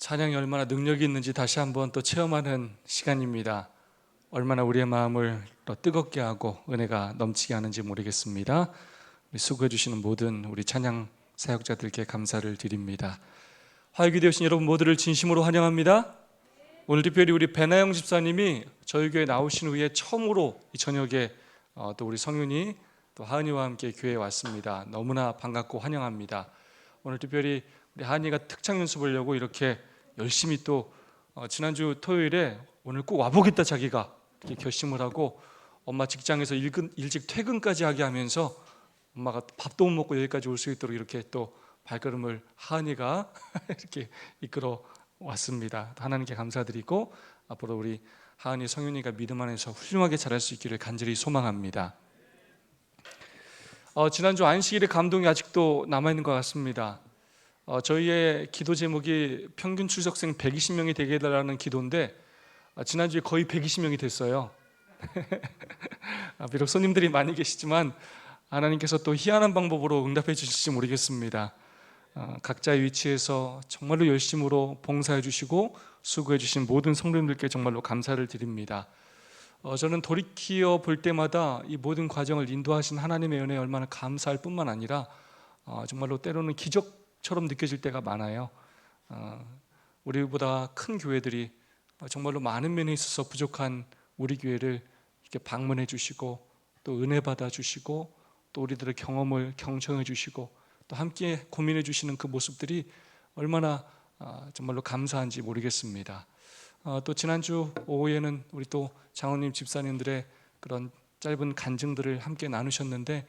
찬양이 얼마나 능력이 있는지 다시 한번 또 체험하는 시간입니다. 얼마나 우리의 마음을 더 뜨겁게 하고 은혜가 넘치게 하는지 모르겠습니다. 수고해 주시는 모든 우리 찬양 사역자들께 감사를 드립니다. 화요기 되신 여러분 모두를 진심으로 환영합니다. 오늘 특별히 우리 배나영 집사님이 저희 교회 나오신 후에 처음으로 이 저녁에 또 우리 성윤이 또 하은이와 함께 교회에 왔습니다. 너무나 반갑고 환영합니다. 오늘 특별히 우리 하은이가 특창 연습하려고 이렇게 열심히 또 지난주 토요일에 오늘 꼭 와보겠다 자기가 이렇게 결심을 하고 엄마 직장에서 일찍 퇴근까지 하게 하면서 엄마가 밥도 못 먹고 여기까지 올 수 있도록 이렇게 또 발걸음을 하은이가 이렇게 이끌어 왔습니다. 하나님께 감사드리고 앞으로 우리 하은이 성윤이가 믿음 안에서 훌륭하게 자랄 수 있기를 간절히 소망합니다. 지난주 안식일의 감동이 아직도 남아있는 것 같습니다. 저희의 기도 제목이 평균 출석생 120명이 되게 해달라는 기도인데 지난주에 거의 120명이 됐어요. 비록 손님들이 많이 계시지만 하나님께서 또 희한한 방법으로 응답해 주실지 모르겠습니다. 각자의 위치에서 정말로 열심으로 봉사해 주시고 수고해 주신 모든 성도님들께 정말로 감사를 드립니다. 저는 돌이켜 볼 때마다 이 모든 과정을 인도하신 하나님의 은혜에 얼마나 감사할 뿐만 아니라 정말로 때로는 기적처럼 느껴질 때가 많아요. 우리보다 큰 교회들이 정말로 많은 면에 있어서 부족한 우리 교회를 이렇게 방문해 주시고 또 은혜 받아 주시고 또 우리들의 경험을 경청해 주시고 또 함께 고민해 주시는 그 모습들이 얼마나 정말로 감사한지 모르겠습니다. 또 지난주 오후에는 우리 또 장로님 집사님들의 그런 짧은 간증들을 함께 나누셨는데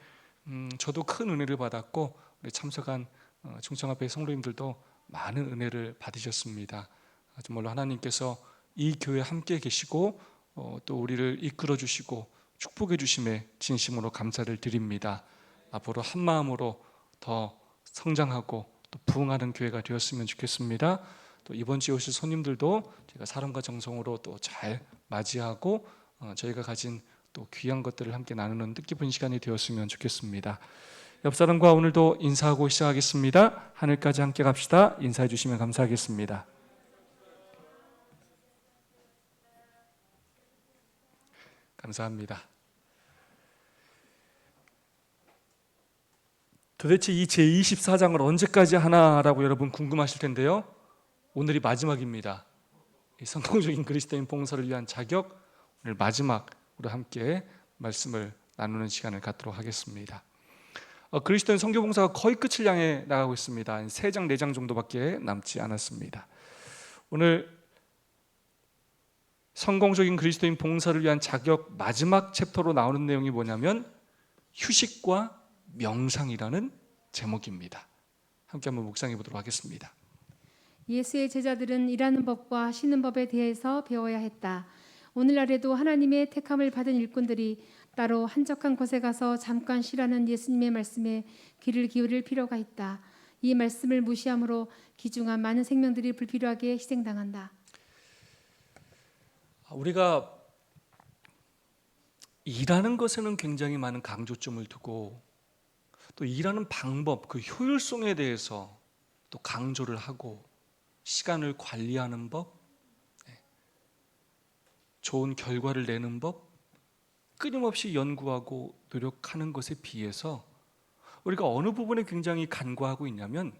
저도 큰 은혜를 받았고 우리 참석한 충청합회 성도님들도 많은 은혜를 받으셨습니다. 정말로 하나님께서 이 교회에 함께 계시고 또 우리를 이끌어 주시고 축복해 주심에 진심으로 감사를 드립니다. 앞으로 한 마음으로 더 성장하고 또 부흥하는 교회가 되었으면 좋겠습니다. 또 이번 주에 오실 손님들도 제가 사랑과 정성으로 또 잘 맞이하고 저희가 가진 또 귀한 것들을 함께 나누는 뜻깊은 시간이 되었으면 좋겠습니다. 옆 사람과 오늘도 인사하고 시작하겠습니다. 하늘까지 함께 갑시다. 인사해 주시면 감사하겠습니다. 감사합니다. 도대체 이 제24장을 언제까지 하나라고 여러분 궁금하실 텐데요. 오늘이 마지막입니다. 이 성공적인 그리스도인 봉사를 위한 자격, 오늘 마지막으로 함께 말씀을 나누는 시간을 갖도록 하겠습니다. 그리스도인 선교 봉사가 거의 끝을 향해 나가고 있습니다. 3장, 4장 정도밖에 남지 않았습니다. 오늘 성공적인 그리스도인 봉사를 위한 자격 마지막 챕터로 나오는 내용이 뭐냐면 휴식과 명상이라는 제목입니다. 함께 한번 묵상해 보도록 하겠습니다. 예수의 제자들은 일하는 법과 쉬는 법에 대해서 배워야 했다. 오늘날에도 하나님의 택함을 받은 일꾼들이 따로 한적한 곳에 가서 잠깐 쉬라는 예수님의 말씀에 귀를 기울일 필요가 있다. 이 말씀을 무시함으로 귀중한 많은 생명들이 불필요하게 희생당한다. 우리가 일하는 것에는 굉장히 많은 강조점을 두고 또 일하는 방법, 그 효율성에 대해서 또 강조를 하고 시간을 관리하는 법, 좋은 결과를 내는 법, 끊임없이 연구하고 노력하는 것에 비해서 우리가 어느 부분에 굉장히 간과하고 있냐면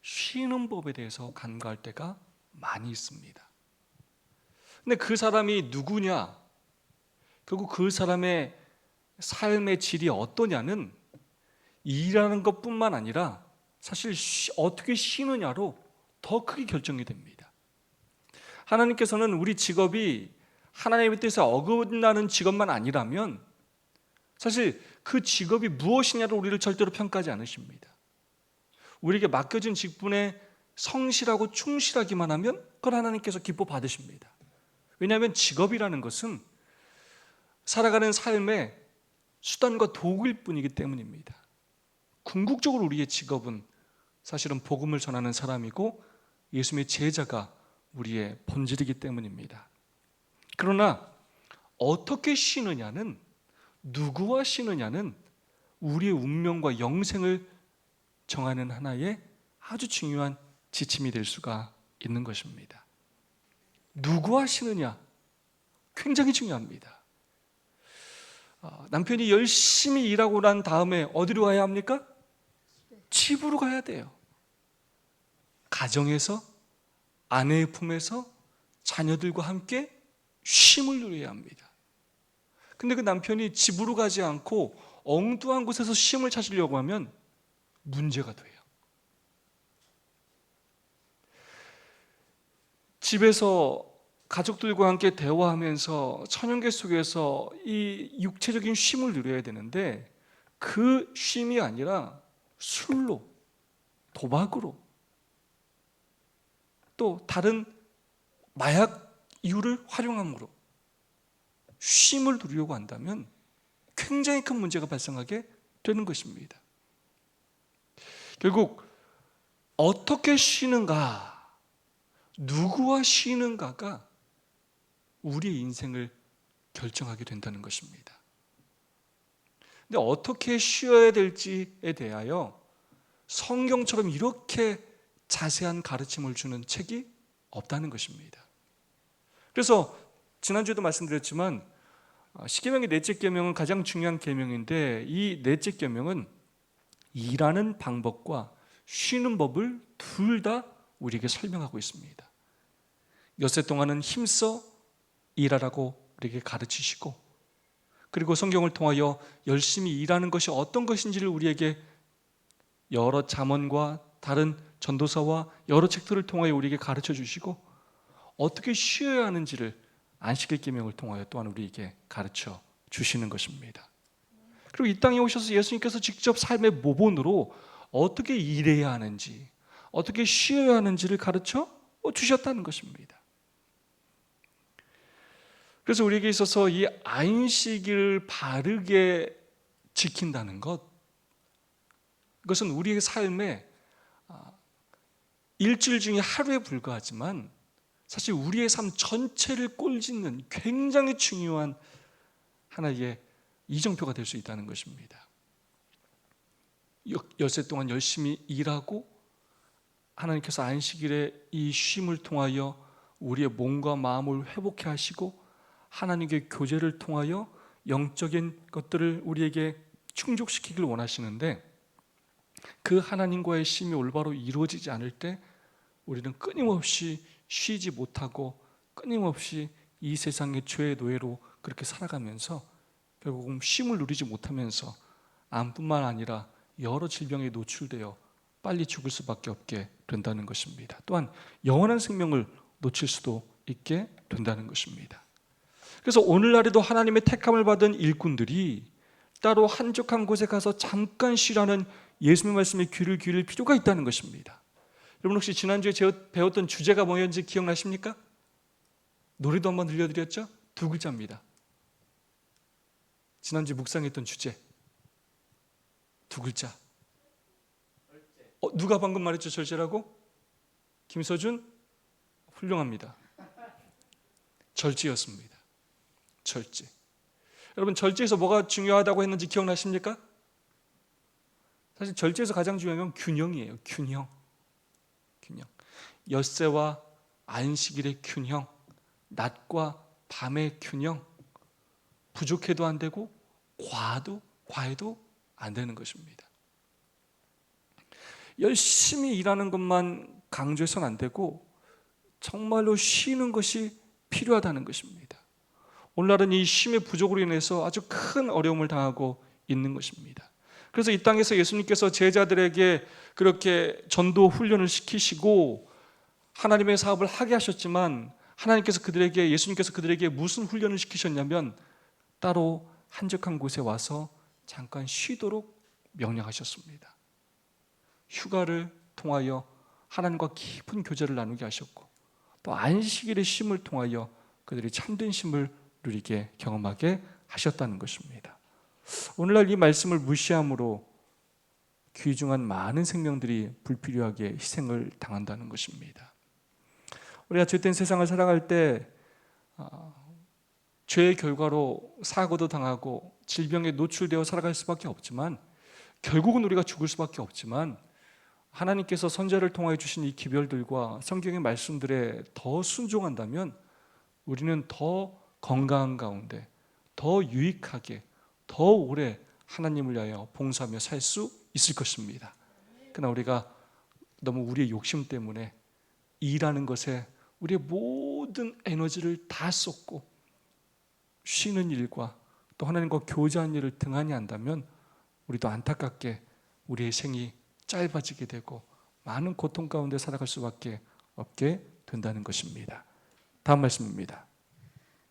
쉬는 법에 대해서 간과할 때가 많이 있습니다. 근데 그 사람이 누구냐, 결국 그 사람의 삶의 질이 어떠냐는 일하는 것뿐만 아니라 사실 어떻게 쉬느냐로 더 크게 결정이 됩니다. 하나님께서는 우리 직업이 하나님의 뜻에 어긋나는 직업만 아니라면 사실 그 직업이 무엇이냐를 우리를 절대로 평가하지 않으십니다. 우리에게 맡겨진 직분에 성실하고 충실하기만 하면 그걸 하나님께서 기뻐 받으십니다. 왜냐하면 직업이라는 것은 살아가는 삶의 수단과 도구일 뿐이기 때문입니다. 궁극적으로 우리의 직업은 사실은 복음을 전하는 사람이고 예수님의 제자가 우리의 본질이기 때문입니다. 그러나 어떻게 쉬느냐는, 누구와 쉬느냐는 우리의 운명과 영생을 정하는 하나의 아주 중요한 지침이 될 수가 있는 것입니다. 누구와 쉬느냐? 굉장히 중요합니다. 남편이 열심히 일하고 난 다음에 어디로 가야 합니까? 집으로 가야 돼요. 가정에서, 아내의 품에서 자녀들과 함께 쉼을 누려야 합니다. 근데 그 남편이 집으로 가지 않고 엉뚱한 곳에서 쉼을 찾으려고 하면 문제가 돼요. 집에서 가족들과 함께 대화하면서 천연계 속에서 이 육체적인 쉼을 누려야 되는데 그 쉼이 아니라 술로, 도박으로, 또 다른 마약 이유를 활용함으로 쉼을 누리려고 한다면 굉장히 큰 문제가 발생하게 되는 것입니다. 결국 어떻게 쉬는가, 누구와 쉬는가가 우리의 인생을 결정하게 된다는 것입니다. 근데 어떻게 쉬어야 될지에 대하여 성경처럼 이렇게 자세한 가르침을 주는 책이 없다는 것입니다. 그래서 지난주에도 말씀드렸지만 십계명의 넷째 계명은 가장 중요한 계명인데 이 넷째 계명은 일하는 방법과 쉬는 법을 둘 다 우리에게 설명하고 있습니다. 엿새 동안은 힘써 일하라고 우리에게 가르치시고, 그리고 성경을 통하여 열심히 일하는 것이 어떤 것인지를 우리에게 여러 잠언과 다른 전도서와 여러 책들을 통하여 우리에게 가르쳐 주시고, 어떻게 쉬어야 하는지를 안식일 계명을 통하여 또한 우리에게 가르쳐 주시는 것입니다. 그리고 이 땅에 오셔서 예수님께서 직접 삶의 모본으로 어떻게 일해야 하는지, 어떻게 쉬어야 하는지를 가르쳐 주셨다는 것입니다. 그래서 우리에게 있어서 이 안식일을 바르게 지킨다는 것, 이것은 우리의 삶에 일주일 중에 하루에 불과하지만 사실 우리의 삶 전체를 꼴짓는 굉장히 중요한 하나의 이정표가 될 수 있다는 것입니다. 엿새 동안 열심히 일하고 하나님께서 안식일에 이 쉼을 통하여 우리의 몸과 마음을 회복해 하시고 하나님께 교제를 통하여 영적인 것들을 우리에게 충족시키길 원하시는데, 그 하나님과의 쉼이 올바로 이루어지지 않을 때 우리는 끊임없이 쉬지 못하고 끊임없이 이 세상의 죄의 노예로 그렇게 살아가면서 결국은 쉼을 누리지 못하면서 암뿐만 아니라 여러 질병에 노출되어 빨리 죽을 수밖에 없게 된다는 것입니다. 또한 영원한 생명을 놓칠 수도 있게 된다는 것입니다. 그래서 오늘날에도 하나님의 택함을 받은 일꾼들이 따로 한적한 곳에 가서 잠깐 쉬라는 예수님의 말씀에 귀를 기울일 필요가 있다는 것입니다. 여러분 혹시 지난주에 배웠던 주제가 뭐였는지 기억나십니까? 노래도 한번 들려드렸죠? 두 글자입니다. 지난주 묵상했던 주제 두 글자. 누가 방금 말했죠? 절제라고? 김서준? 훌륭합니다. 절제였습니다. 절제. 여러분 절제에서 뭐가 중요하다고 했는지 기억나십니까? 사실 절제에서 가장 중요한 건 균형이에요. 균형. 엿새와 안식일의 균형, 낮과 밤의 균형. 부족해도 안 되고 과해도 안 되는 것입니다. 열심히 일하는 것만 강조해서는 안 되고 정말로 쉬는 것이 필요하다는 것입니다. 오늘날은 이 쉼의 부족으로 인해서 아주 큰 어려움을 당하고 있는 것입니다. 그래서 이 땅에서 예수님께서 제자들에게 그렇게 전도 훈련을 시키시고 하나님의 사업을 하게 하셨지만 예수님께서 그들에게 무슨 훈련을 시키셨냐면 따로 한적한 곳에 와서 잠깐 쉬도록 명령하셨습니다. 휴가를 통하여 하나님과 깊은 교제를 나누게 하셨고 또 안식일의 쉼을 통하여 그들이 참된 쉼을 누리게 경험하게 하셨다는 것입니다. 오늘날 이 말씀을 무시함으로 귀중한 많은 생명들이 불필요하게 희생을 당한다는 것입니다. 우리가 죄된 세상을 살아갈 때 죄의 결과로 사고도 당하고 질병에 노출되어 살아갈 수밖에 없지만 결국은 우리가 죽을 수밖에 없지만 하나님께서 선지자를 통하여 주신 이 기별들과 성경의 말씀들에 더 순종한다면 우리는 더 건강한 가운데 더 유익하게 더 오래 하나님을 위하여 봉사하며 살 수 있을 것입니다. 그러나 우리가 너무 우리의 욕심 때문에 일하는 것에 우리의 모든 에너지를 다 쏟고 쉬는 일과 또 하나님과 교제하는 일을 등한히 한다면 우리도 안타깝게 우리의 생이 짧아지게 되고 많은 고통 가운데 살아갈 수밖에 없게 된다는 것입니다. 다음 말씀입니다.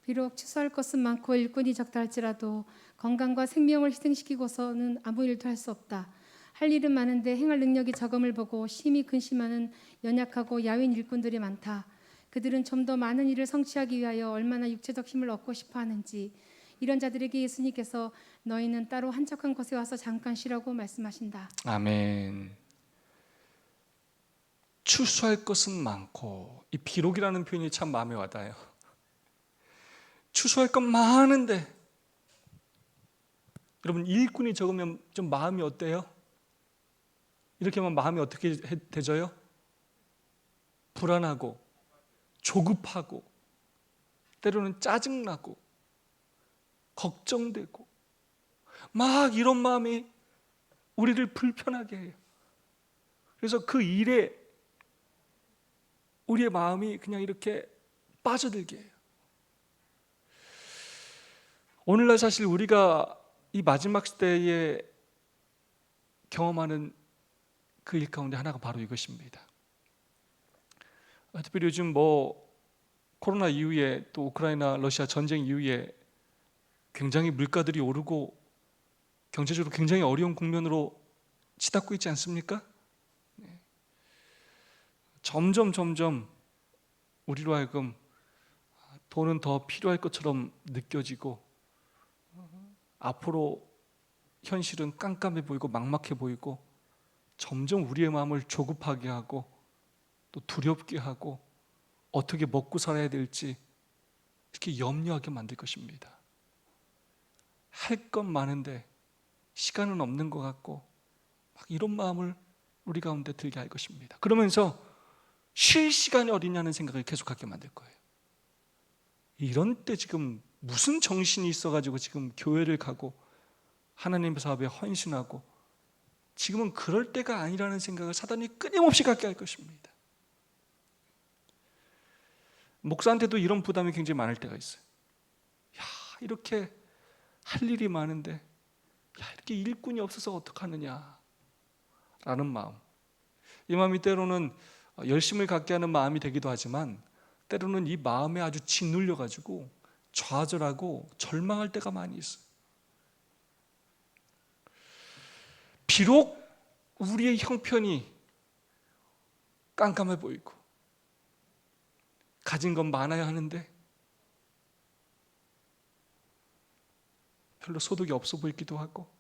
비록 추수할 것은 많고 일꾼이 적다 할지라도 건강과 생명을 희생시키고서는 아무 일도 할 수 없다. 할 일은 많은데 행할 능력이 적음을 보고 심히 근심하는 연약하고 야윈 일꾼들이 많다. 그들은 좀 더 많은 일을 성취하기 위하여 얼마나 육체적 힘을 얻고 싶어 하는지. 이런 자들에게 예수님께서 너희는 따로 한적한 곳에 와서 잠깐 쉬라고 말씀하신다. 아멘. 추수할 것은 많고, 이 비록이라는 표현이 참 마음에 와닿아요. 추수할 건 많은데, 여러분 일꾼이 적으면 좀 마음이 어때요? 이렇게 하면 마음이 어떻게 되져요? 불안하고 조급하고 때로는 짜증나고 걱정되고 막 이런 마음이 우리를 불편하게 해요. 그래서 그 일에 우리의 마음이 그냥 이렇게 빠져들게 해요. 오늘날 사실 우리가 이 마지막 시대에 경험하는 그 일 가운데 하나가 바로 이것입니다. 특별히 요즘 코로나 이후에 또 우크라이나 러시아 전쟁 이후에 굉장히 물가들이 오르고 경제적으로 굉장히 어려운 국면으로 치닫고 있지 않습니까? 점점 우리로 하여금 돈은 더 필요할 것처럼 느껴지고 앞으로 현실은 깜깜해 보이고 막막해 보이고 점점 우리의 마음을 조급하게 하고 또 두렵게 하고 어떻게 먹고 살아야 될지 이렇게 염려하게 만들 것입니다. 할 건 많은데 시간은 없는 것 같고 막 이런 마음을 우리 가운데 들게 할 것입니다. 그러면서 쉴 시간이 어디냐는 생각을 계속하게 만들 거예요. 이런 때 지금 무슨 정신이 있어가지고 지금 교회를 가고 하나님의 사업에 헌신하고 지금은 그럴 때가 아니라는 생각을 사단이 끊임없이 갖게 할 것입니다. 목사한테도 이런 부담이 굉장히 많을 때가 있어요. 야, 이렇게 할 일이 많은데 이렇게 일꾼이 없어서 어떡하느냐 라는 마음. 이 마음이 때로는 열심을 갖게 하는 마음이 되기도 하지만 때로는 이 마음에 아주 짓눌려가지고 좌절하고 절망할 때가 많이 있어요. 비록 우리의 형편이 깜깜해 보이고 가진 건 많아야 하는데 별로 소득이 없어 보이기도 하고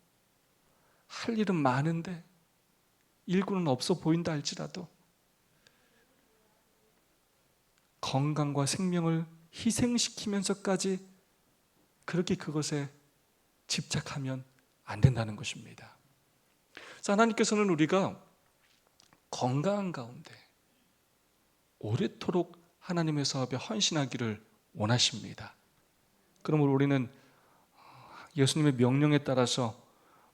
할 일은 많은데 일꾼은 없어 보인다 할지라도 건강과 생명을 희생시키면서까지 그렇게 그것에 집착하면 안 된다는 것입니다. 하나님께서는 우리가 건강한 가운데 오래도록 하나님의 사업에 헌신하기를 원하십니다. 그러므로 우리는 예수님의 명령에 따라서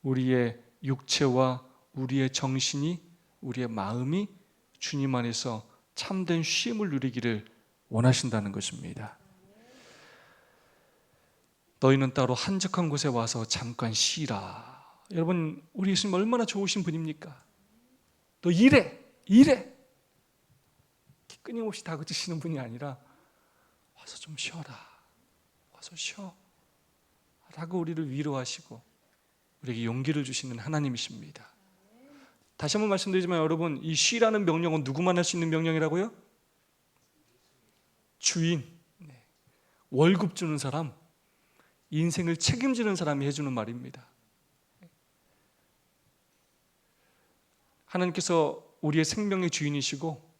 우리의 육체와 우리의 정신이 우리의 마음이 주님 안에서 참된 쉼을 누리기를 원하신다는 것입니다. 너희는 따로 한적한 곳에 와서 잠깐 쉬라. 여러분, 우리 예수님 얼마나 좋으신 분입니까? 너 일해 끊임없이 다그치시는 분이 아니라 와서 좀 쉬어라, 와서 쉬어 라고 우리를 위로하시고 우리에게 용기를 주시는 하나님이십니다. 다시 한번 말씀드리지만 여러분, 이 쉬라는 명령은 누구만 할 수 있는 명령이라고요? 주인, 월급 주는 사람, 인생을 책임지는 사람이 해주는 말입니다. 하나님께서 우리의 생명의 주인이시고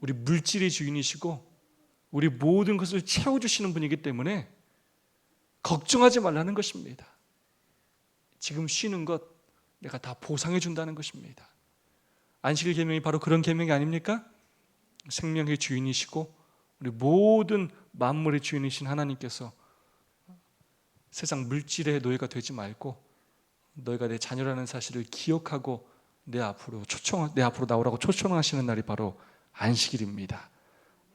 우리 물질의 주인이시고 우리 모든 것을 채워주시는 분이기 때문에 걱정하지 말라는 것입니다. 지금 쉬는 것 내가 다 보상해 준다는 것입니다. 안식일 계명이 바로 그런 계명이 아닙니까? 생명의 주인이시고 우리 모든 만물의 주인이신 하나님께서 세상 물질의 노예가 되지 말고 너희가 내 자녀라는 사실을 기억하고 내 앞으로 나오라고 초청하시는 날이 바로 안식일입니다.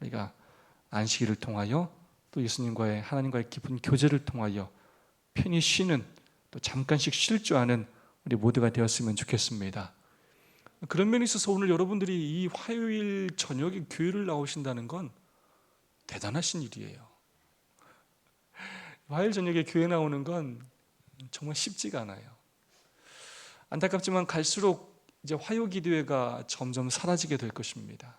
우리가 안식일을 통하여 또 예수님과의 하나님과의 깊은 교제를 통하여 편히 쉬는 또 잠깐씩 쉴 줄 아는 우리 모두가 되었으면 좋겠습니다. 그런 면에 있어서 오늘 여러분들이 이 화요일 저녁에 교회를 나오신다는 건 대단하신 일이에요. 화요일 저녁에 교회 나오는 건 정말 쉽지가 않아요. 안타깝지만 갈수록 이제 화요 기도회가 점점 사라지게 될 것입니다.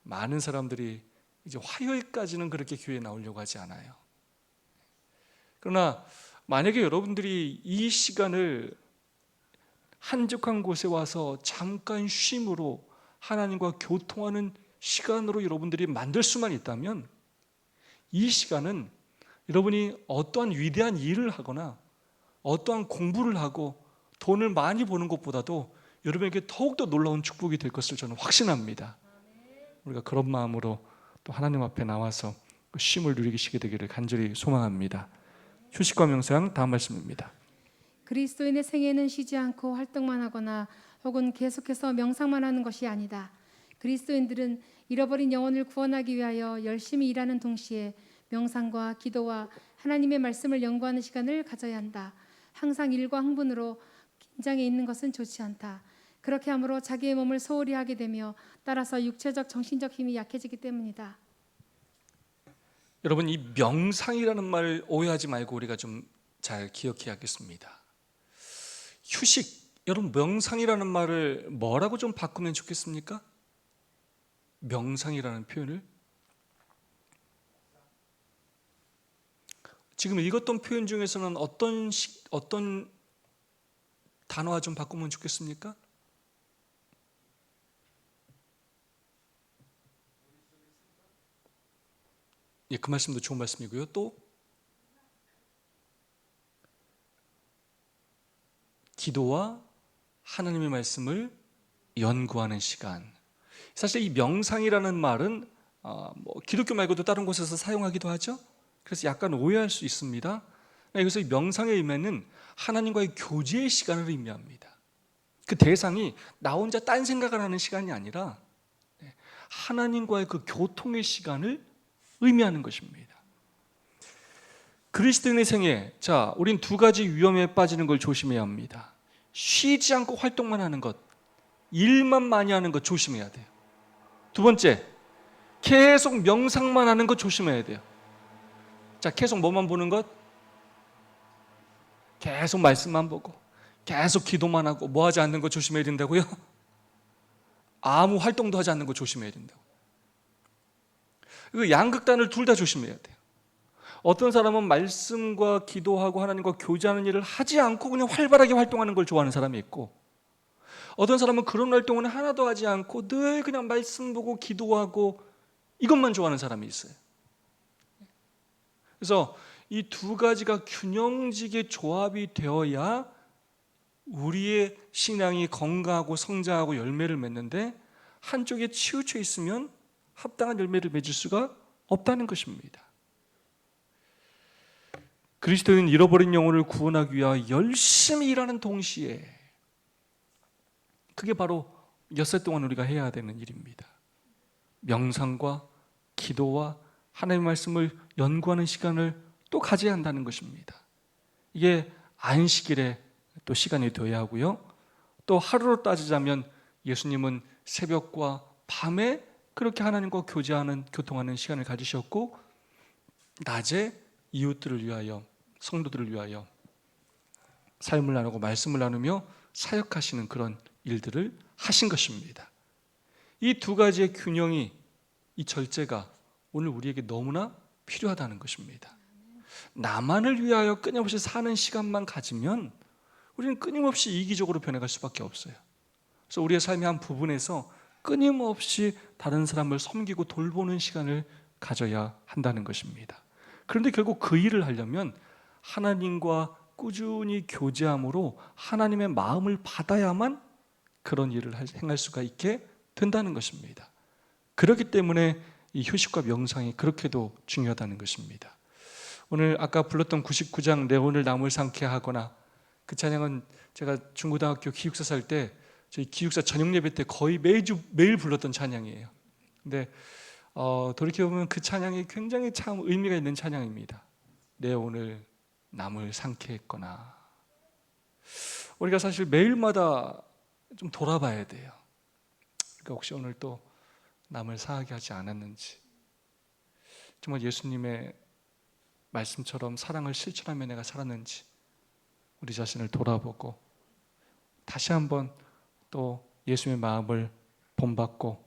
많은 사람들이 이제 화요일까지는 그렇게 교회에 나오려고 하지 않아요. 그러나 만약에 여러분들이 이 시간을 한적한 곳에 와서 잠깐 쉼으로 하나님과 교통하는 시간으로 여러분들이 만들 수만 있다면 이 시간은 여러분이 어떠한 위대한 일을 하거나 어떠한 공부를 하고 돈을 많이 버는 것보다도 여러분에게 더욱더 놀라운 축복이 될 것을 저는 확신합니다. 우리가 그런 마음으로 또 하나님 앞에 나와서 그 쉼을 누리시게 되기를 간절히 소망합니다. 휴식과 명상 다음 말씀입니다. 그리스도인의 생애는 쉬지 않고 활동만 하거나 혹은 계속해서 명상만 하는 것이 아니다. 그리스도인들은 잃어버린 영혼을 구원하기 위하여 열심히 일하는 동시에 명상과 기도와 하나님의 말씀을 연구하는 시간을 가져야 한다. 항상 일과 흥분으로 긴장해 있는 것은 좋지 않다. 그렇게 함으로 자기의 몸을 소홀히 하게 되며 따라서 육체적 정신적 힘이 약해지기 때문이다. 여러분, 이 명상이라는 말 오해하지 말고 우리가 좀 잘 기억해야겠습니다. 휴식, 여러분 명상이라는 말을 뭐라고 좀 바꾸면 좋겠습니까? 명상이라는 표현을 지금 읽었던 표현 중에서는 어떤 단어와 좀 바꾸면 좋겠습니까? 예, 그 말씀도 좋은 말씀이고요. 또 기도와 하나님의 말씀을 연구하는 시간. 사실 이 명상이라는 말은 기독교 말고도 다른 곳에서 사용하기도 하죠. 그래서 약간 오해할 수 있습니다. 여기서 이 명상의 의미는 하나님과의 교제의 시간을 의미합니다. 그 대상이 나 혼자 딴 생각을 하는 시간이 아니라 하나님과의 그 교통의 시간을 의미하는 것입니다. 그리스도인의 생애, 우린 두 가지 위험에 빠지는 걸 조심해야 합니다. 쉬지 않고 활동만 하는 것, 일만 많이 하는 것 조심해야 돼요. 두 번째, 계속 명상만 하는 것 조심해야 돼요. 계속 뭐만 보는 것? 계속 말씀만 보고 계속 기도만 하고 뭐 하지 않는 것 조심해야 된다고요? 아무 활동도 하지 않는 것 조심해야 된다고. 그 양극단을 둘 다 조심해야 돼요. 어떤 사람은 말씀과 기도하고 하나님과 교제하는 일을 하지 않고 그냥 활발하게 활동하는 걸 좋아하는 사람이 있고, 어떤 사람은 그런 활동은 하나도 하지 않고 늘 그냥 말씀 보고 기도하고 이것만 좋아하는 사람이 있어요. 그래서 이 두 가지가 균형지게 조합이 되어야 우리의 신앙이 건강하고 성장하고 열매를 맺는데, 한쪽에 치우쳐 있으면 합당한 열매를 맺을 수가 없다는 것입니다. 그리스도인은 잃어버린 영혼을 구원하기 위하여 열심히 일하는 동시에, 그게 바로 엿새 동안 우리가 해야 되는 일입니다. 명상과 기도와 하나님의 말씀을 연구하는 시간을 또 가져야 한다는 것입니다. 이게 안식일에 또 시간이 되어야 하고요. 또 하루로 따지자면 예수님은 새벽과 밤에 그렇게 하나님과 교통하는 시간을 가지셨고, 낮에 이웃들을 위하여, 성도들을 위하여 삶을 나누고 말씀을 나누며 사역하시는 그런 일들을 하신 것입니다. 이 두 가지의 균형이, 이 절제가 오늘 우리에게 너무나 필요하다는 것입니다. 나만을 위하여 끊임없이 사는 시간만 가지면 우리는 끊임없이 이기적으로 변해갈 수밖에 없어요. 그래서 우리의 삶의 한 부분에서 끊임없이 다른 사람을 섬기고 돌보는 시간을 가져야 한다는 것입니다. 그런데 결국 그 일을 하려면 하나님과 꾸준히 교제함으로 하나님의 마음을 받아야만 그런 일을 행할 수가 있게 된다는 것입니다. 그렇기 때문에 이 휴식과 명상이 그렇게도 중요하다는 것입니다. 오늘 아까 불렀던 99장 내 오늘 남을 상케 하거나, 그 찬양은 제가 중고등학교 기숙사 살 때 저희 기숙사 저녁 예배 때 거의 매일 불렀던 찬양이에요. 근데 돌이켜보면 그 찬양이 굉장히 참 의미가 있는 찬양입니다. 내 오늘 남을 상케 했거나. 우리가 사실 매일마다 좀 돌아봐야 돼요. 그러니까 혹시 오늘 또 남을 상하게 하지 않았는지, 정말 예수님의 말씀처럼 사랑을 실천하며 내가 살았는지 우리 자신을 돌아보고 다시 한번 또 예수님의 마음을 본받고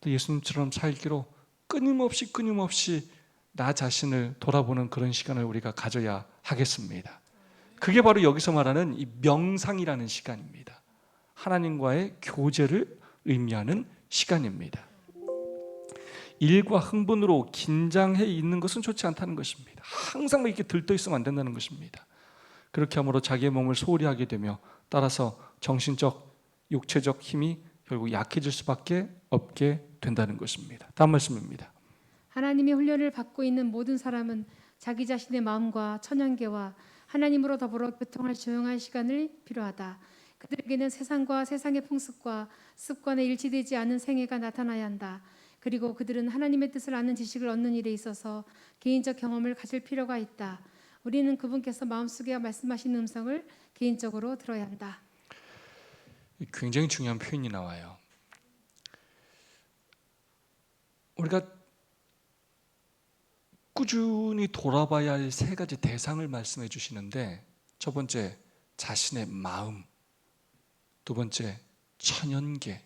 또 예수님처럼 살기로 끊임없이 나 자신을 돌아보는 그런 시간을 우리가 가져야 하겠습니다. 그게 바로 여기서 말하는 이 명상이라는 시간입니다. 하나님과의 교제를 의미하는 시간입니다. 일과 흥분으로 긴장해 있는 것은 좋지 않다는 것입니다. 항상 이렇게 들떠 있으면 안 된다는 것입니다. 그렇게 함으로 자기의 몸을 소홀히 하게 되며 따라서 정신적, 육체적 힘이 결국 약해질 수밖에 없게 된다는 것입니다. 다음 말씀입니다. 하나님의 훈련을 받고 있는 모든 사람은 자기 자신의 마음과 천연계와 하나님으로 더불어 교통할 조용한 시간을 필요하다. 그들에게는 세상과 세상의 풍습과 습관에 일치되지 않은 생애가 나타나야 한다. 그리고 그들은 하나님의 뜻을 아는 지식을 얻는 일에 있어서 개인적 경험을 가질 필요가 있다. 우리는 그분께서 마음속에 말씀하시는 음성을 개인적으로 들어야 한다. 굉장히 중요한 표현이 나와요. 우리가 꾸준히 돌아봐야 할 세 가지 대상을 말씀해 주시는데, 첫 번째 자신의 마음, 두 번째 천연계,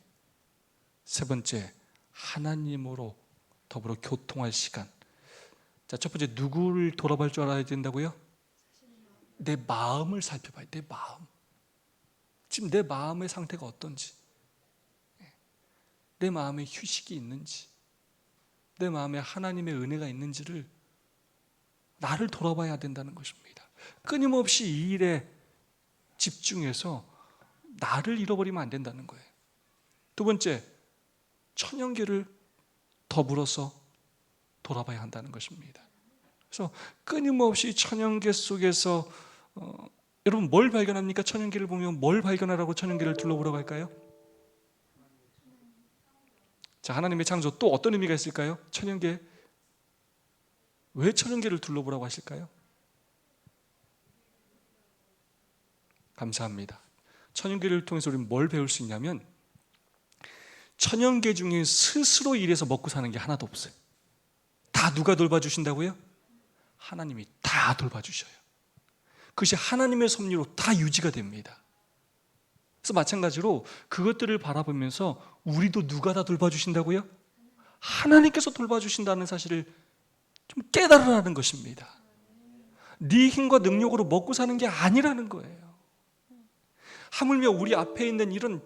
세 번째 하나님으로 더불어 교통할 시간. 자, 첫 번째 누구를 돌아볼 줄 알아야 된다고요? 내 마음을 살펴봐요. 내 마음. 지금 내 마음의 상태가 어떤지, 내 마음에 휴식이 있는지, 내 마음에 하나님의 은혜가 있는지를 나를 돌아봐야 된다는 것입니다. 끊임없이 이 일에 집중해서 나를 잃어버리면 안 된다는 거예요. 두 번째, 천연계를 더불어서 돌아봐야 한다는 것입니다. 그래서 끊임없이 천연계 속에서 여러분 뭘 발견합니까? 천연계를 보면 뭘 발견하라고 천연계를 둘러보라고 할까요? 자, 하나님의 창조 또 어떤 의미가 있을까요? 천연계. 왜 천연계를 둘러보라고 하실까요? 감사합니다. 천연계를 통해서 우리는 뭘 배울 수 있냐면, 천연계 중에 스스로 일해서 먹고 사는 게 하나도 없어요. 다 누가 돌봐주신다고요? 하나님이 다 돌봐주셔요. 그것이 하나님의 섭리로 다 유지가 됩니다. 그래서 마찬가지로 그것들을 바라보면서 우리도 누가 다 돌봐주신다고요? 하나님께서 돌봐주신다는 사실을 좀 깨달으라는 것입니다. 네 힘과 능력으로 먹고 사는 게 아니라는 거예요. 하물며 우리 앞에 있는 이런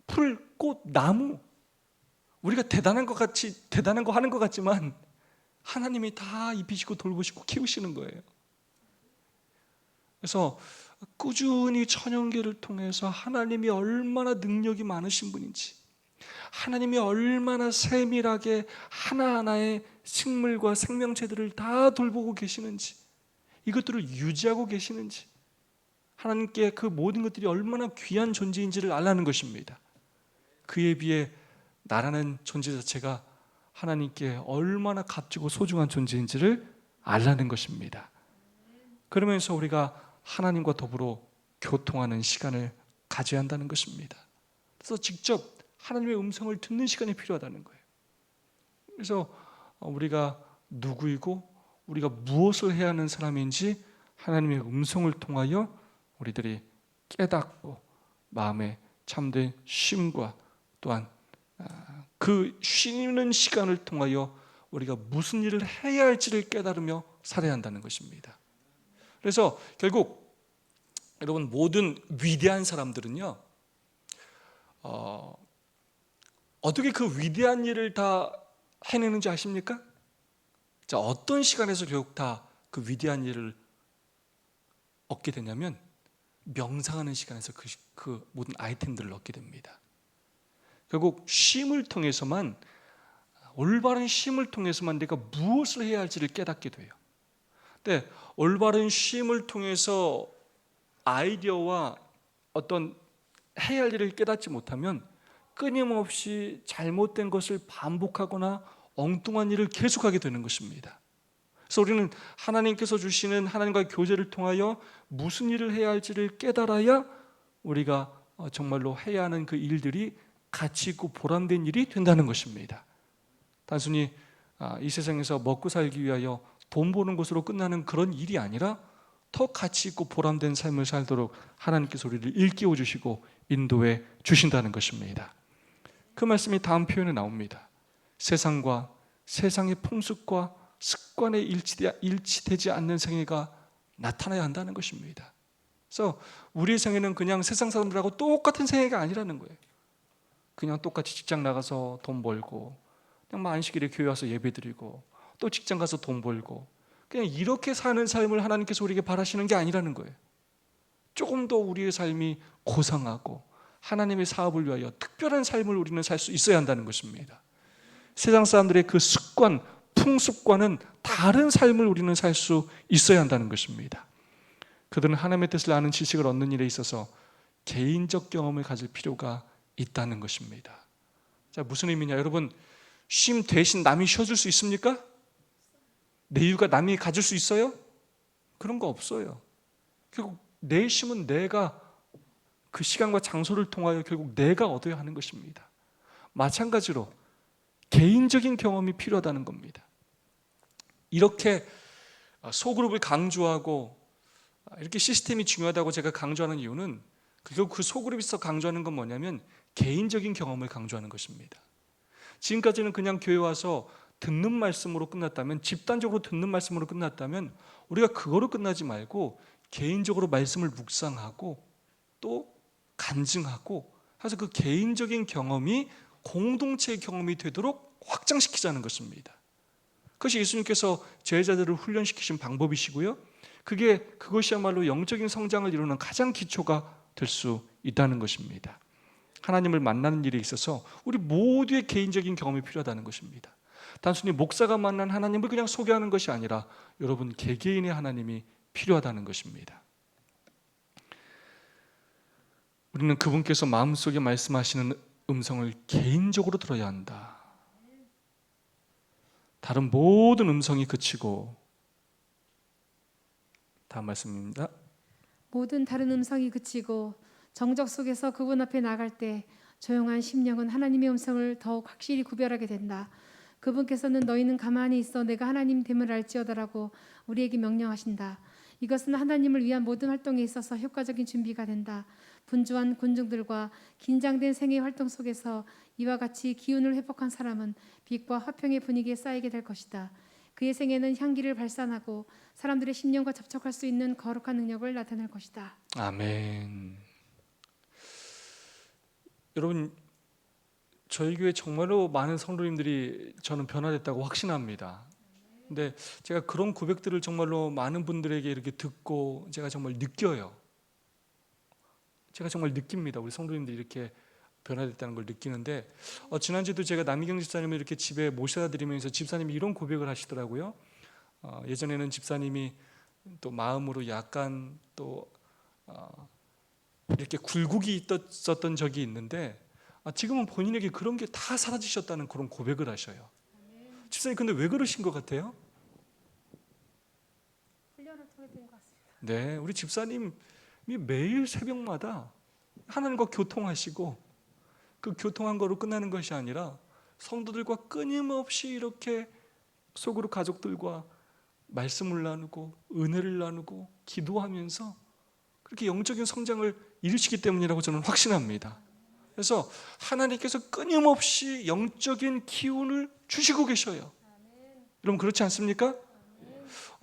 풀, 꽃, 나무, 우리가 대단한 거 하는 것 같지만 하나님이 다 입히시고 돌보시고 키우시는 거예요. 그래서 꾸준히 천연계를 통해서 하나님이 얼마나 능력이 많으신 분인지, 하나님이 얼마나 세밀하게 하나하나의 식물과 생명체들을 다 돌보고 계시는지, 이것들을 유지하고 계시는지, 하나님께 그 모든 것들이 얼마나 귀한 존재인지를 알라는 것입니다. 그에 비해 나라는 존재 자체가 하나님께 얼마나 값지고 소중한 존재인지를 알라는 것입니다. 그러면서 우리가 하나님과 더불어 교통하는 시간을 가져야 한다는 것입니다. 그래서 직접 하나님의 음성을 듣는 시간이 필요하다는 거예요. 그래서 우리가 누구이고 우리가 무엇을 해야 하는 사람인지 하나님의 음성을 통하여 우리들이 깨닫고 마음의 참된 쉼과 또한 그 쉬는 시간을 통하여 우리가 무슨 일을 해야 할지를 깨달으며 살아야 한다는 것입니다. 그래서 결국 여러분, 모든 위대한 사람들은요, 어떻게 그 위대한 일을 다 해내는지 아십니까? 자, 어떤 시간에서 결국 다 그 위대한 일을 얻게 되냐면 명상하는 시간에서 그 모든 아이템들을 얻게 됩니다. 결국 쉼을 통해서만, 올바른 쉼을 통해서만 내가 무엇을 해야 할지를 깨닫게 돼요. 근데 올바른 쉼을 통해서 아이디어와 어떤 해야 할 일을 깨닫지 못하면 끊임없이 잘못된 것을 반복하거나 엉뚱한 일을 계속하게 되는 것입니다. 그래서 우리는 하나님께서 주시는 하나님과의 교제를 통하여 무슨 일을 해야 할지를 깨달아야 우리가 정말로 해야 하는 그 일들이 가치 있고 보람된 일이 된다는 것입니다. 단순히 이 세상에서 먹고 살기 위하여 돈 버는 것으로 끝나는 그런 일이 아니라 더 가치 있고 보람된 삶을 살도록 하나님께서 우리를 일깨워 주시고 인도해 주신다는 것입니다. 그 말씀이 다음 표현에 나옵니다. 세상과 세상의 풍습과 습관에 일치되지 않는 생애가 나타나야 한다는 것입니다. 그래서 우리의 생애는 그냥 세상 사람들하고 똑같은 생애가 아니라는 거예요. 그냥 똑같이 직장 나가서 돈 벌고, 그냥 안식일에 교회 와서 예배 드리고, 또 직장 가서 돈 벌고, 그냥 이렇게 사는 삶을 하나님께서 우리에게 바라시는 게 아니라는 거예요. 조금 더 우리의 삶이 고상하고 하나님의 사업을 위하여 특별한 삶을 우리는 살 수 있어야 한다는 것입니다. 세상 사람들의 그 습관, 풍습과는 다른 삶을 우리는 살 수 있어야 한다는 것입니다. 그들은 하나님의 뜻을 아는 지식을 얻는 일에 있어서 개인적 경험을 가질 필요가 있다는 것입니다. 자, 무슨 의미냐? 여러분, 쉼 대신 남이 쉬어줄 수 있습니까? 내 이유가 남이 가질 수 있어요? 그런 거 없어요. 결국 내 쉼은 내가 그 시간과 장소를 통하여 결국 내가 얻어야 하는 것입니다. 마찬가지로 개인적인 경험이 필요하다는 겁니다. 이렇게 소그룹을 강조하고 이렇게 시스템이 중요하다고 제가 강조하는 이유는 결국 그 소그룹에서 강조하는 건 뭐냐면 개인적인 경험을 강조하는 것입니다. 지금까지는 그냥 교회 와서 듣는 말씀으로 끝났다면, 집단적으로 듣는 말씀으로 끝났다면 우리가 그거로 끝나지 말고 개인적으로 말씀을 묵상하고 또 간증하고 해서 그 개인적인 경험이 공동체의 경험이 되도록 확장시키자는 것입니다. 그것이 예수님께서 제자들을 훈련시키신 방법이시고요, 그것이야말로 영적인 성장을 이루는 가장 기초가 될 수 있다는 것입니다. 하나님을 만나는 일에 있어서 우리 모두의 개인적인 경험이 필요하다는 것입니다. 단순히 목사가 만난 하나님을 그냥 소개하는 것이 아니라 여러분 개개인의 하나님이 필요하다는 것입니다. 우리는 그분께서 마음속에 말씀하시는 음성을 개인적으로 들어야 한다. 다른 모든 음성이 그치고, 다음 말씀입니다. 모든 다른 음성이 그치고 정적 속에서 그분 앞에 나갈 때 조용한 심령은 하나님의 음성을 더욱 확실히 구별하게 된다. 그분께서는 너희는 가만히 있어 내가 하나님 됨을 알지어다라고 우리에게 명령하신다. 이것은 하나님을 위한 모든 활동에 있어서 효과적인 준비가 된다. 분주한 군중들과 긴장된 생애 활동 속에서 이와 같이 기운을 회복한 사람은 빛과 화평의 분위기에 쌓이게 될 것이다. 그의 생애는 향기를 발산하고 사람들의 심령과 접촉할 수 있는 거룩한 능력을 나타낼 것이다. 아멘. 여러분, 저희 교회 정말로 많은 성도님들이 저는 변화됐다고 확신합니다. 근데 제가 그런 고백들을 정말로 많은 분들에게 이렇게 듣고 제가 정말 느껴요. 제가 정말 느낍니다. 우리 성도님들이 이렇게 변화됐다는 걸 느끼는데, 지난주에도 제가 남희경 집사님을 이렇게 집에 모셔다 드리면서 집사님이 이런 고백을 하시더라고요. 예전에는 집사님이 또 마음으로 약간 또 이렇게 굴곡이 있었던 적이 있는데, 지금은 본인에게 그런 게 다 사라지셨다는 그런 고백을 하셔요. 집사님, 근데 왜 그러신 것 같아요? 훈련을 통해 된 것 같습니다. 네, 우리 집사님이 매일 새벽마다 하나님과 교통하시고, 그 교통한 거로 끝나는 것이 아니라 성도들과 끊임없이 이렇게 속으로 가족들과 말씀을 나누고 은혜를 나누고 기도하면서 그렇게 영적인 성장을 이루시기 때문이라고 저는 확신합니다. 그래서 하나님께서 끊임없이 영적인 기운을 주시고 계셔요. 여러분, 그렇지 않습니까?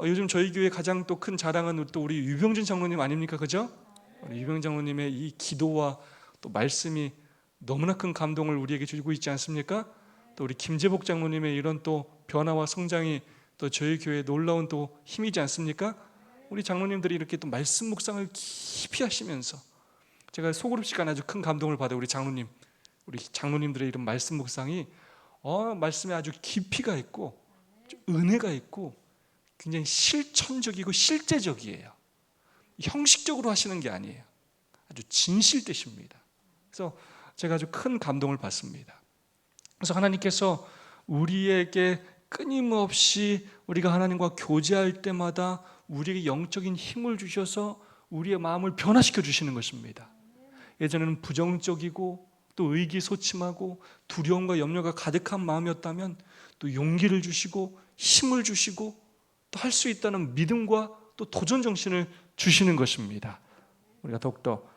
요즘 저희 교회 가장 또 큰 자랑은 또 우리 유병준 장로님 아닙니까? 그죠? 우리 유병준 장로님의 이 기도와 또 말씀이 너무나 큰 감동을 우리에게 주고 있지 않습니까? 또 우리 김재복 장로님의 이런 또 변화와 성장이 또 저희 교회에 놀라운 또 힘이지 않습니까? 우리 장로님들이 이렇게 또 말씀 묵상을 깊이 하시면서 제가 소그룹 시간에 아주 큰 감동을 받아요. 우리 장로님들의 이런 말씀 묵상이 말씀에 아주 깊이가 있고 은혜가 있고 굉장히 실천적이고 실제적이에요. 형식적으로 하시는 게 아니에요. 아주 진실되십니다. 그래서 제가 아주 큰 감동을 받습니다. 그래서 하나님께서 우리에게 끊임없이 우리가 하나님과 교제할 때마다 우리에게 영적인 힘을 주셔서 우리의 마음을 변화시켜 주시는 것입니다. 예전에는 부정적이고 또 의기소침하고 두려움과 염려가 가득한 마음이었다면 또 용기를 주시고 힘을 주시고 또 할 수 있다는 믿음과 또 도전 정신을 주시는 것입니다. 우리가 더욱더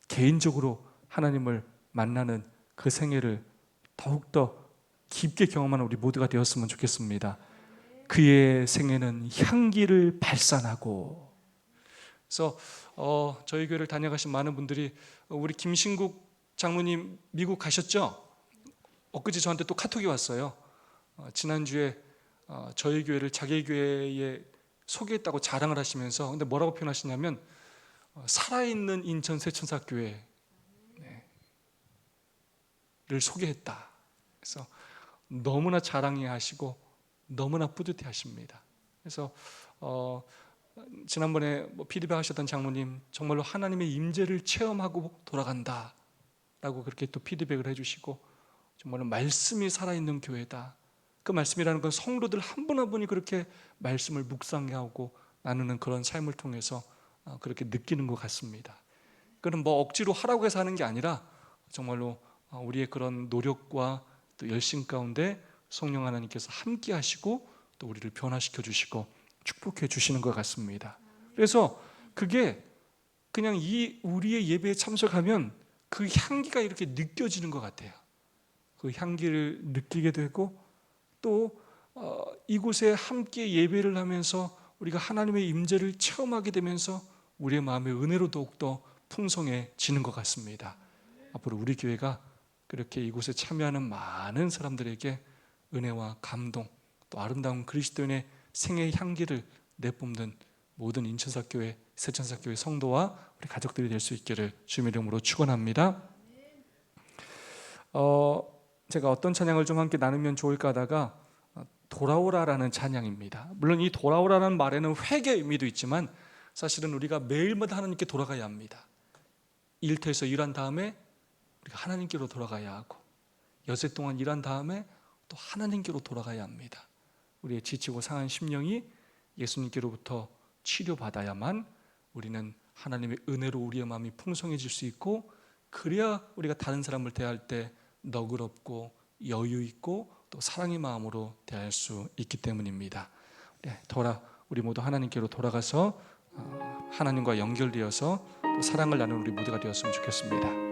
개인적으로 하나님을 만나는 그 생애를 더욱더 깊게 경험하는 우리 모두가 되었으면 좋겠습니다. 그의 생애는 향기를 발산하고. 그래서 저희 교회를 다녀가신 많은 분들이 우리 김신국 장로님 미국 가셨죠? 엊그제 저한테 또 카톡이 왔어요. 지난주에 저희 교회를 자기 교회에 소개했다고 자랑을 하시면서, 근데 뭐라고 표현하시냐면 살아있는 인천 새천사교회를 소개했다. 그래서 너무나 자랑해 하시고 너무나 뿌듯해 하십니다. 그래서 지난번에 피드백 하셨던 장로님, 정말로 하나님의 임재를 체험하고 돌아간다 라고 그렇게 또 피드백을 해주시고, 정말로 말씀이 살아있는 교회다. 그 말씀이라는 건 성도들 한 분 한 분이 그렇게 말씀을 묵상하고 나누는 그런 삶을 통해서 그렇게 느끼는 것 같습니다. 그건 뭐 억지로 하라고 해서 하는 게 아니라 정말로 우리의 그런 노력과 또 열심 가운데 성령 하나님께서 함께 하시고 또 우리를 변화시켜 주시고 축복해 주시는 것 같습니다. 그래서 그게 그냥 우리의 예배에 참석하면 그 향기가 이렇게 느껴지는 것 같아요. 그 향기를 느끼게 되고 또 이곳에 함께 예배를 하면서 우리가 하나님의 임재를 체험하게 되면서 우리의 마음의 은혜로 더욱더 풍성해지는 것 같습니다. 앞으로 우리 교회가 그렇게 이곳에 참여하는 많은 사람들에게 은혜와 감동, 또 아름다운 그리스도인의 생애의 향기를 내뿜는 모든 인천사교회, 새천사교회 성도와 우리 가족들이 될 수 있기를 주님의 이름으로 축원합니다. 제가 어떤 찬양을 좀 함께 나누면 좋을까 하다가 돌아오라라는 찬양입니다. 물론 이 돌아오라는 말에는 회개의 의미도 있지만 사실은 우리가 매일마다 하나님께 돌아가야 합니다. 일터에서 일한 다음에 우리가 하나님께로 돌아가야 하고, 여세 동안 일한 다음에 또 하나님께로 돌아가야 합니다. 우리의 지치고 상한 심령이 예수님께로부터 치료받아야만 우리는 하나님의 은혜로 우리의 마음이 풍성해질 수 있고, 그래야 우리가 다른 사람을 대할 때 너그럽고 여유 있고 또 사랑의 마음으로 대할 수 있기 때문입니다. 우리 모두 하나님께로 돌아가서 하나님과 연결되어서 또 사랑을 나누는 우리 모두가 되었으면 좋겠습니다.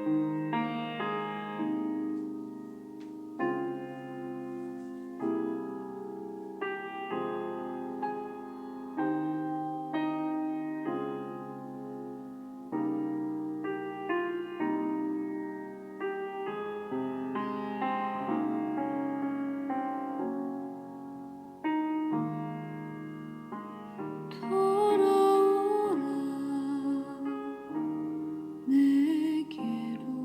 돌아오라 내게로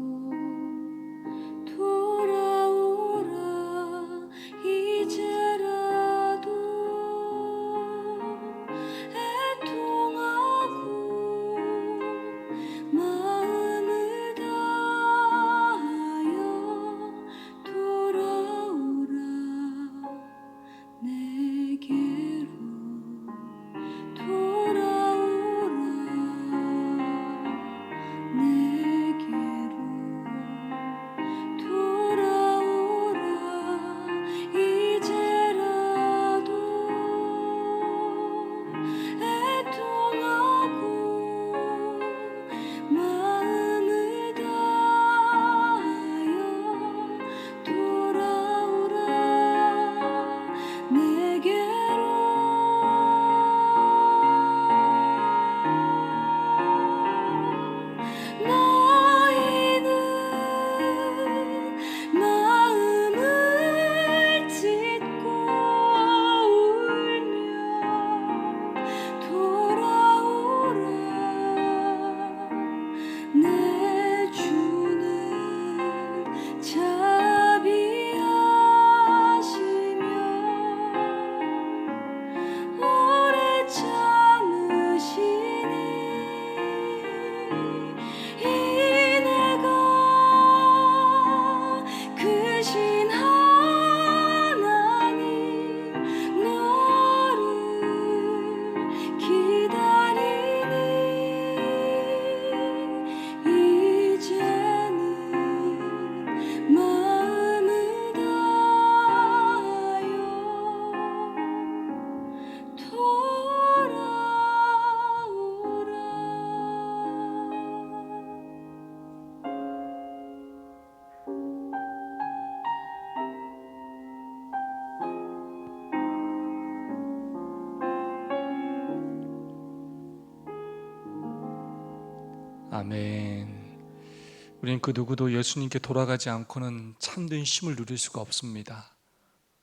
아멘. 우리는 그 누구도 예수님께 돌아가지 않고는 참된 쉼을 누릴 수가 없습니다.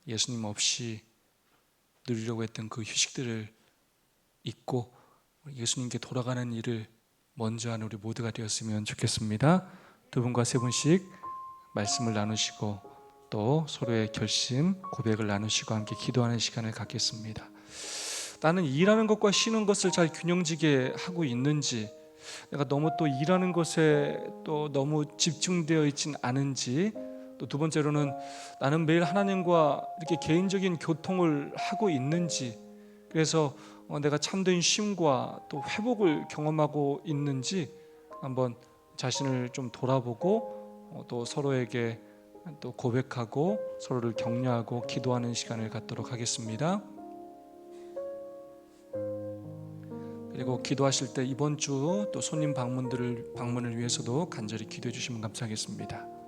예수님 없이 누리려고 했던 그 휴식들을 잊고 예수님께 돌아가는 일을 먼저 하는 우리 모두가 되었으면 좋겠습니다. 두 분과 세 분씩 말씀을 나누시고 또 서로의 결심, 고백을 나누시고 함께 기도하는 시간을 갖겠습니다. 나는 일하는 것과 쉬는 것을 잘 균형지게 하고 있는지, 내가 너무 또 일하는 것에 또 너무 집중되어 있진 않은지, 또 두 번째로는 나는 매일 하나님과 이렇게 개인적인 교통을 하고 있는지, 그래서 내가 참된 쉼과 또 회복을 경험하고 있는지 한번 자신을 좀 돌아보고 또 서로에게 또 고백하고 서로를 격려하고 기도하는 시간을 갖도록 하겠습니다. 그리고 기도하실 때 이번 주 또 손님 방문을 위해서도 간절히 기도해 주시면 감사하겠습니다.